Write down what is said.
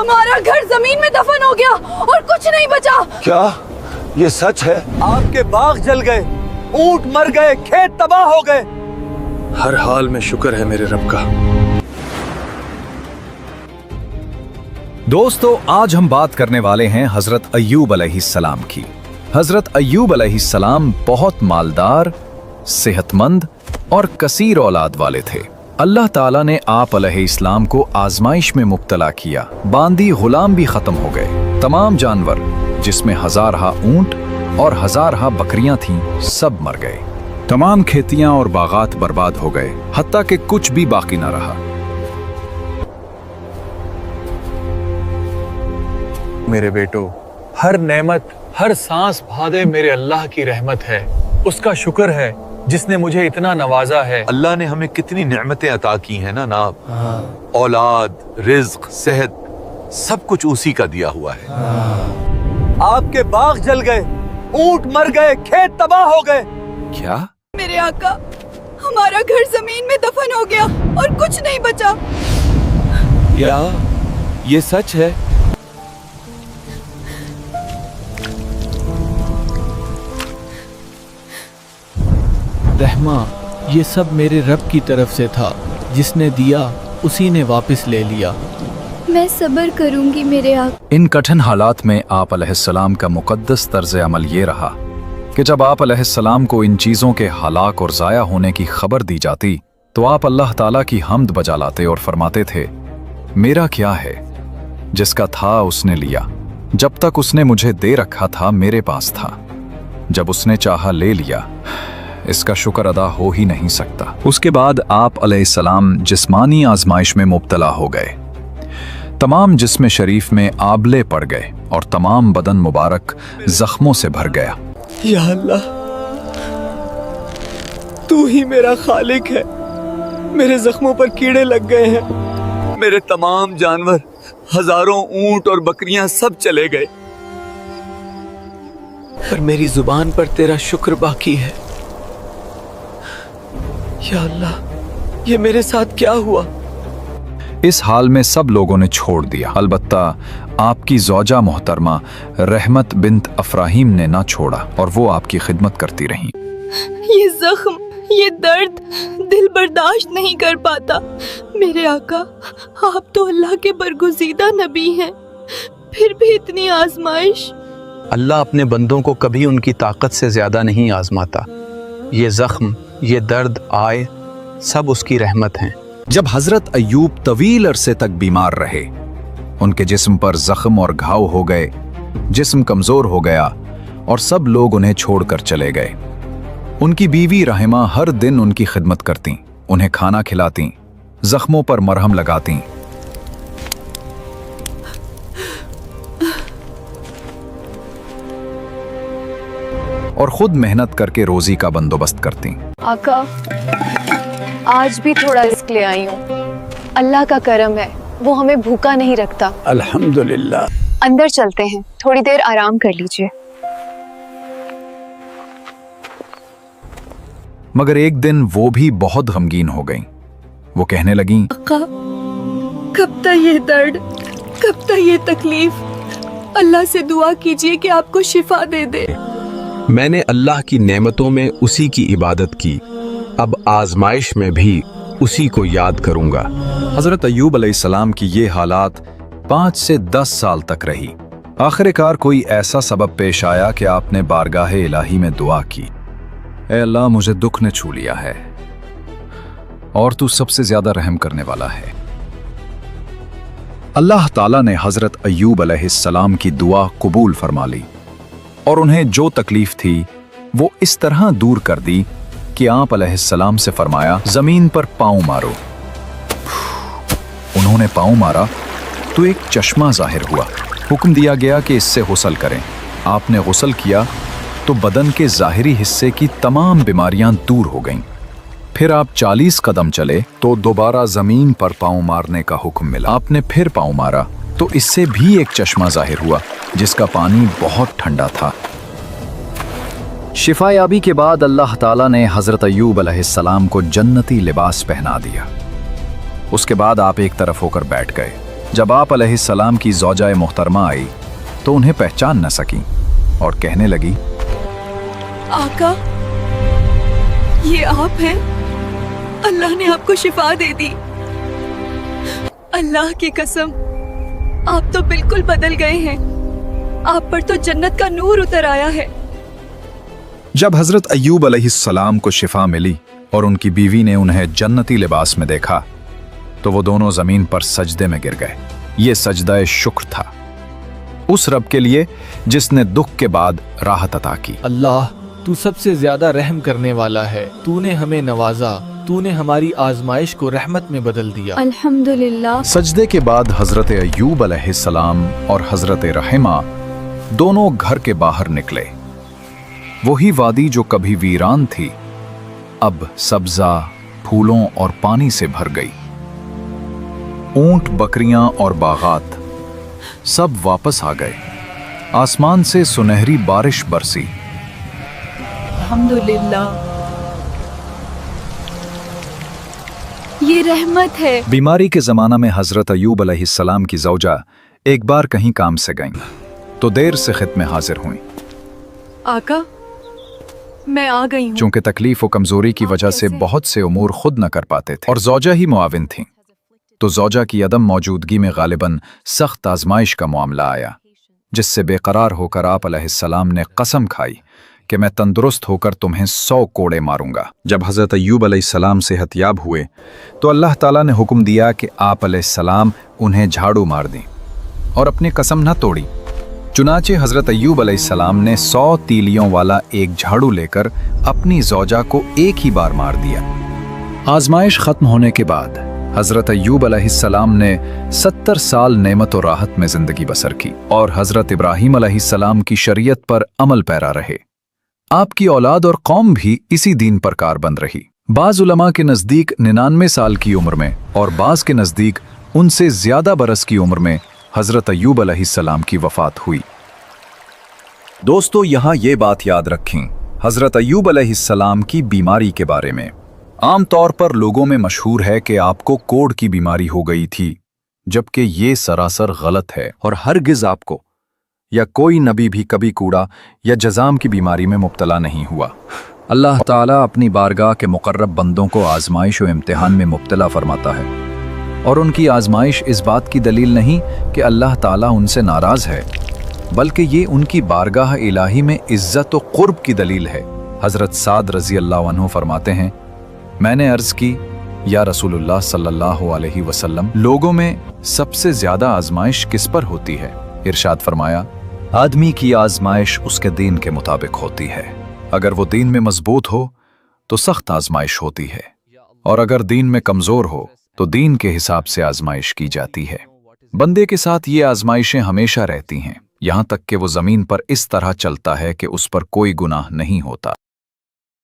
हमारा घर जमीन में दफन हो गया और कुछ नहीं बचा। क्या ये सच है? आपके बाग जल गए, ऊंट मर गए, खेत तबाह हो गए। हर हाल में शुक्र है मेरे रब का। दोस्तों, आज हम बात करने वाले हैं हजरत अय्यूब अलैहिस्सलाम की। हजरत अय्यूब अलैहिस्सलाम बहुत मालदार, सेहतमंद और कसीर औलाद वाले थे। अल्लाह ताला ने आप अलैहिस्सलाम को आजमाइश में मुब्तला किया। बांदी गुलाम भी खत्म हो गए। तमाम जानवर, जिसमें हजारहा ऊंट और हजारहा बकरियां थीं, सब मर गए। तमाम खेतियां और बागात बर्बाद हो गए, हत्ता कि कुछ भी बाकी न रहा। मेरे बेटो, हर नेमत, हर सांस भादे मेरे अल्लाह की रहमत है। उसका शुक्र है जिसने मुझे इतना नवाजा है। अल्लाह ने हमें कितनी नेमतें अता की हैं ना। औलाद, रिज्क, सेहत, सब कुछ उसी का दिया हुआ है। आपके बाग जल गए, ऊंट मर गए, खेत तबाह हो गए। क्या? मेरे आका, हमारा घर जमीन में दफन हो गया और कुछ नहीं बचा। क्या ये सच है? रहमा, ये सब मेरे रब की तरफ से था। जिसने दिया उसी ने वापस ले लिया। मैं सब्र करूंगी मेरे आका। इन कठिन हालात में आप अलैहिस्सलाम का मुकद्दस तर्ज अमल ये रहा कि जब आप अलैहिस्सलाम को इन चीज़ों के हलाक और ज़ाया होने की खबर दी जाती तो आप अल्लाह ताला की हम्द बजा लाते और फरमाते थे, मेरा क्या है, जिसका था उसने लिया। जब तक उसने मुझे दे रखा था मेरे पास था, जब उसने चाहा ले लिया। इसका शुक्र अदा हो ही नहीं सकता। उसके बाद आप अलैहिस्सलाम जिस्मानी आजमाइश में मुब्तला हो गए। तमाम जिस्म शरीफ में आबले पड़ गए और तमाम बदन मुबारक जख्मों से भर गया। या अल्लाह, तू ही मेरा खालिक है। मेरे जख्मों पर कीड़े लग गए हैं। मेरे तमाम जानवर, हजारों ऊंट और बकरियां सब चले गए, पर मेरी जुबान पर तेरा शुक्र बाकी है। या अल्लाह, ये मेरे साथ क्या हुआ? इस हाल में सब लोगों ने छोड़ दिया, अलबत्ता आपकी ज़ौजा मोहतरमा रहमत बिन्त अफराहीम ने ना छोड़ा और वो आपकी खिदमत करती रहीं। ये जख्म, ये दर्द दिल बर्दाश्त नहीं कर पाता। मेरे आका, आप तो अल्लाह के बरगुज़ीदा नबी हैं, फिर भी इतनी आजमाइश। अल्लाह अपने बंदों को कभी उनकी ताकत से ज़्यादा नहीं आजमाता। ये ज़ख्म, ये दर्द आए, सब उसकी रहमत हैं। जब हजरत अय्यूब तवील अरसे तक बीमार रहे, उनके जिस्म पर जख्म और घाव हो गए, जिस्म कमजोर हो गया और सब लोग उन्हें छोड़कर चले गए। उनकी बीवी रहमा हर दिन उनकी खिदमत करती, उन्हें खाना खिलाती, जख्मों पर मरहम लगाती। और खुद मेहनत करके रोजी का बंदोबस्त करती। आका, आज भी थोड़ा रिस्क ले आई हूँ। अल्लाह का करम है, वो हमें भूखा नहीं रखता। अल्हम्दुलिल्लाह। अंदर चलते हैं, थोड़ी देर आराम कर लीजिए। मगर एक दिन वो भी बहुत गमगीन हो गईं। वो कहने लगीं, आका, कब तक ये दर्द, कब तक ये तकलीफ? अल्लाह से दुआ कीजिए कि आपको शिफा दे दे। मैंने अल्लाह की नेमतों में उसी की इबादत की, अब आजमाइश में भी उसी को याद करूंगा। हजरत अय्यूब अलैहिस्सलाम की ये हालात 5 से 10 साल तक रही। आखिरकार कोई ऐसा सबब पेश आया कि आपने बारगाह इलाही में दुआ की, ऐ अल्लाह, मुझे दुख ने छू लिया है और तू सबसे ज्यादा रहम करने वाला है। अल्लाह ताला ने हजरत अय्यूब अलैहिस्सलाम की दुआ कबूल फरमा ली और उन्हें जो तकलीफ थी वो इस तरह दूर कर दी कि आप अलैहिस्सलाम से फरमाया, जमीन पर पांव मारो। उन्होंने पांव मारा तो एक चश्मा जाहिर हुआ। हुक्म दिया गया कि इससे गुस्ल करें। आपने गुस्ल किया तो बदन के ज़ाहिरी हिस्से की तमाम बीमारियां दूर हो गईं। फिर आप 40 कदम चले तो दोबारा जमीन पर पांव मारने का हुक्म मिला। आपने फिर पांव मारा तो इससे भी एक चश्मा जाहिर हुआ जिसका पानी बहुत ठंडा था। शिफायाबी के बाद अल्लाह ताला ने हजरत अय्यूब अलैहिस्सलाम को जन्नती लिबास पहना दिया। उसके बाद आप एक तरफ होकर बैठ गए जब आप अलैहिस्सलाम की ज़ौजाए मोहतरमा आई तो उन्हें पहचान न सकी और कहने लगी, आका, ये आप हैं? अल्लाह ने आपको शिफा दे दी। अल्लाह की कसम, आप तो बिल्कुल बदल गए हैं। आप पर तो जन्नत का नूर उतर आया है। जब हजरत अय्यूब अलैहिस्सलाम को शिफा मिली और उनकी बीवी ने उन्हें जन्नती लिबास में देखा तो वो दोनों जमीन पर सजदे में गिर गए। ये सजदा शुक्र था उस रब के लिए जिसने दुख के बाद राहत अता की। अल्लाह, तू सबसे ज्यादा रहम करने वाला है। तूने हमें नवाजा, तूने हमारी आजमाइश को रहमत में बदल दिया। अल्हम्दुलिल्लाह। सजदे के बाद हजरत अय्यूब अलैहिस्सलाम और हजरत रहीमा दोनों घर के बाहर निकले। वही वादी जो कभी वीरान थी अब सब्जा, फूलों और पानी से भर गई। ऊंट, बकरियां और बागात सब वापस आ गए। आसमान से सुनहरी बारिश बरसी। अल्हम्दुलिल्लाह, ये रहमत है। बीमारी के जमाना में हजरत अय्यूब अलैहिस्सलाम की ज़ौजा एक बार कहीं काम से गईं तो देर से खित में हाजिर हुईं। आका, मैं आ गई हूँ। चूंकि तकलीफ और कमजोरी की वजह से बहुत से उमूर खुद न कर पाते थे और ज़ौजा ही मुआविन थीं, तो ज़ौजा की अदम मौजूदगी में गालिबन सख्त आजमाइश का मामला आया, जिससे बेकरार होकर आप अलैहिस्सलाम ने कसम खाई कि मैं तंदुरुस्त होकर तुम्हें 100 कोड़े मारूंगा। जब हज़रत अय्यूब अलैहिस्सलाम सेहतयाब हुए तो अल्लाह ताला ने हुक्म दिया कि आप अलैहिस्सलाम उन्हें झाड़ू मार दें और अपनी कसम न तोड़ी। चुनाचे हज़रत अय्यूब अलैहिस्सलाम ने 100 तीलियों वाला एक झाड़ू लेकर अपनी ज़ौजा को एक ही बार मार दिया। आजमाइश खत्म होने के बाद हज़रत अय्यूब अलैहिस्सलाम ने 70 साल नेमत और राहत में ज़िंदगी बसर की और हज़रत इब्राहीम अलैहिस्सलाम की शरीयत पर अमल पैरा रहे। आपकी औलाद और कौम भी इसी दीन पर कारबंद रही। बाज़ उलमा के नज़दीक 99 साल की उम्र में और बाज़ के नज़दीक उनसे ज़्यादा बरस की उम्र में हज़रत अय्यूब अलैहिस्सलाम की वफ़ात हुई। दोस्तों, यहाँ ये बात याद रखें हज़रत अय्यूब अलैहिस्सलाम की बीमारी के बारे में। आम तौर पर लोगों में मशहूर है कि आपको कोढ़ की बीमारी हो गई थी, जबकि ये सरासर गलत है और हरगिज़ आपको या कोई नबी भी कभी कूड़ा या जज़ाम की बीमारी में मुब्तला नहीं हुआ। अल्लाह ताला अपनी बारगाह के मुकर्रब बंदों को आजमाइश और इम्तिहान में मुब्तला फरमाता है और उनकी आजमाइश इस बात की दलील नहीं कि अल्लाह ताला उनसे नाराज़ है, बल्कि ये उनकी बारगाह इलाही में इज्जत और क़ुर्ब की दलील है। हज़रत साद रज़ी अल्लाह अन्हु फरमाते हैं, मैंने अर्ज़ की, या रसूलुल्लाह सल्लल्लाहु अलैहि वसल्लम, लोगों में सबसे ज़्यादा आजमाइश किस पर होती है? इरशाद फरमाया, आदमी की आजमाइश उसके दीन के मुताबिक होती है। अगर वो दीन में मजबूत हो तो सख्त आजमाइश होती है, और अगर दीन में कमज़ोर हो तो दीन के हिसाब से आजमाइश की जाती है। बंदे के साथ ये आजमाइशें हमेशा रहती हैं, यहाँ तक कि वो ज़मीन पर इस तरह चलता है कि उस पर कोई गुनाह नहीं होता।